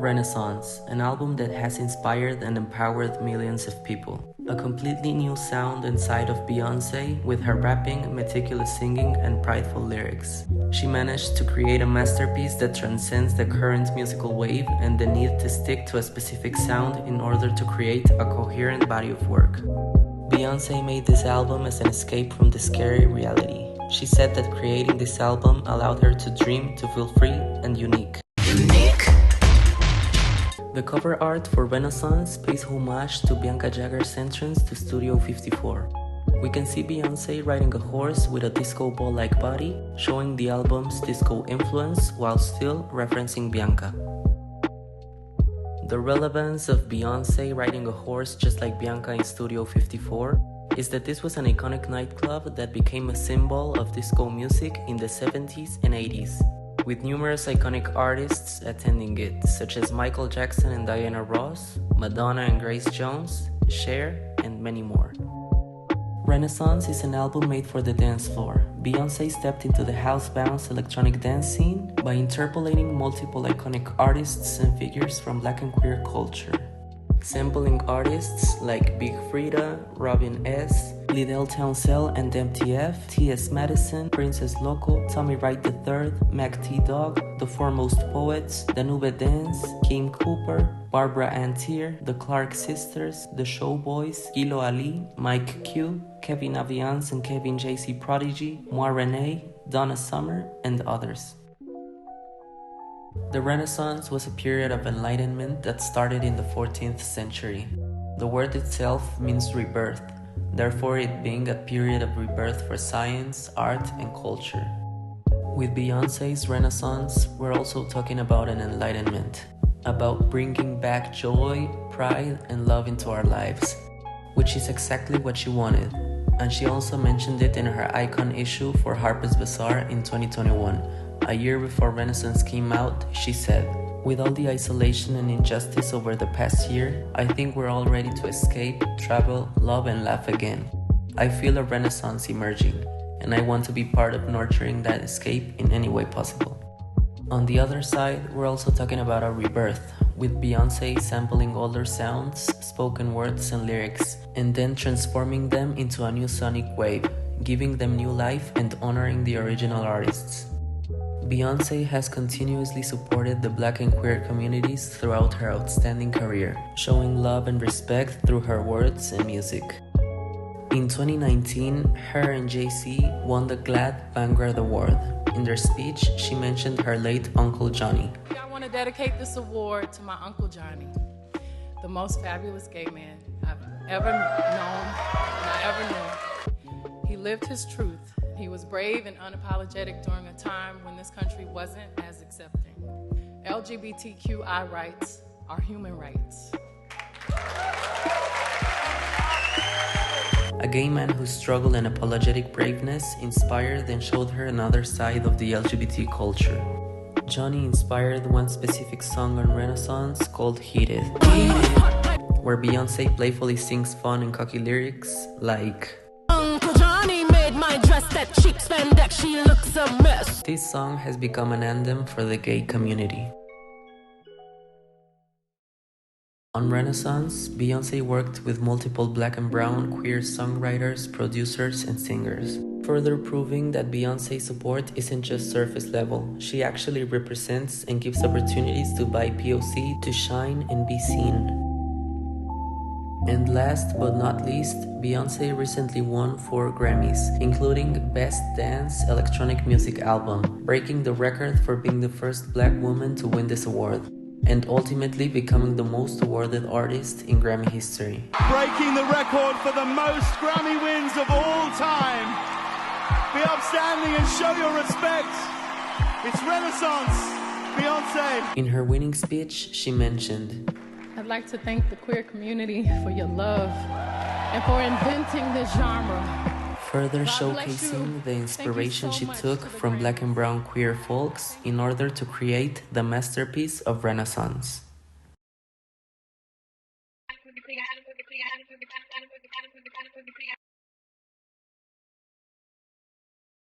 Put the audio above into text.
Renaissance, an album that has inspired and empowered millions of people. A completely new sound inside of Beyoncé with her rapping, meticulous singing, and prideful lyrics. She managed to create a masterpiece that transcends the current musical wave and the need to stick to a specific sound in order to create a coherent body of work. Beyoncé made this album as an escape from the scary reality. She said that creating this album allowed her to dream, to feel free and unique. The cover art for Renaissance pays homage to Bianca Jagger's entrance to Studio 54. We can see Beyoncé riding a horse with a disco ball-like body, showing the album's disco influence while still referencing Bianca. The relevance of Beyoncé riding a horse just like Bianca in Studio 54 is that this was an iconic nightclub that became a symbol of disco music in the 70s and 80s. With numerous iconic artists attending it, such as Michael Jackson and Diana Ross, Madonna and Grace Jones, Cher, and many more. Renaissance is an album made for the dance floor. Beyoncé stepped into the house-bounce electronic dance scene by interpolating multiple iconic artists and figures from Black and queer culture. Sampling artists like Big Freedia, Robin S., Liddell Townsend and MTF, T.S. Madison, Princess Loco, Tommy Wright III, Mac T. Dog, The Foremost Poets, Danube Dance, Kim Cooper, Barbara Ann Teer, The Clark Sisters, The Showboys, Kilo Ali, Mike Q, Kevin Aviance and Kevin J.C. Prodigy, Moi Renee, Donna Summer, and others. The Renaissance was a period of enlightenment that started in the 14th century. The word itself means rebirth, therefore it being a period of rebirth for science, art, and culture. With Beyoncé's Renaissance, we're also talking about an enlightenment, about bringing back joy, pride, and love into our lives, which is exactly what she wanted, and she also mentioned it in her Icon issue for Harper's BAZAAR in 2021. A year before Renaissance came out, she said, "With all the isolation and injustice over the past year, I think we're all ready to escape, travel, love, and laugh again. I feel a renaissance emerging, and I want to be part of nurturing that escape in any way possible." On the other side, we're also talking about a rebirth, with Beyoncé sampling older sounds, spoken words, and lyrics, and then transforming them into a new sonic wave, giving them new life and honoring the original artists. Beyoncé has continuously supported the Black and queer communities throughout her outstanding career, showing love and respect through her words and music. In 2019, her and Jay-Z won the GLAAD Vanguard Award. In their speech, she mentioned her late Uncle Johnny. I want to dedicate this award to my Uncle Johnny, the most fabulous gay man I've ever known and I ever knew. He lived his truth. He was brave and unapologetic during a time when this country wasn't as accepting. LGBTQI rights are human rights. A gay man whose struggle and apologetic braveness inspired and showed her another side of the LGBT culture. Johnny inspired one specific song on Renaissance called Hit It, where Beyoncé playfully sings fun and cocky lyrics like, my dress that cheap spandex, she looks a mess. This song has become an anthem for the gay community. On Renaissance, Beyoncé worked with multiple Black and brown queer songwriters, producers, and singers, further proving that Beyoncé's support isn't just surface level. She actually represents and gives opportunities to BIPOC to shine and be seen. And last but not least, Beyoncé recently won 4 Grammys, including Best Dance Electronic Music Album, breaking the record for being the first Black woman to win this award, and ultimately becoming the most awarded artist in Grammy history. Breaking the record for the most Grammy wins of all time. Be upstanding and show your respect. It's Renaissance, Beyoncé. In her winning speech, she mentioned, I'd like to thank the queer community for your love and for inventing this genre. Further showcasing the inspiration she took from Black and brown queer folks in order to create the masterpiece of Renaissance.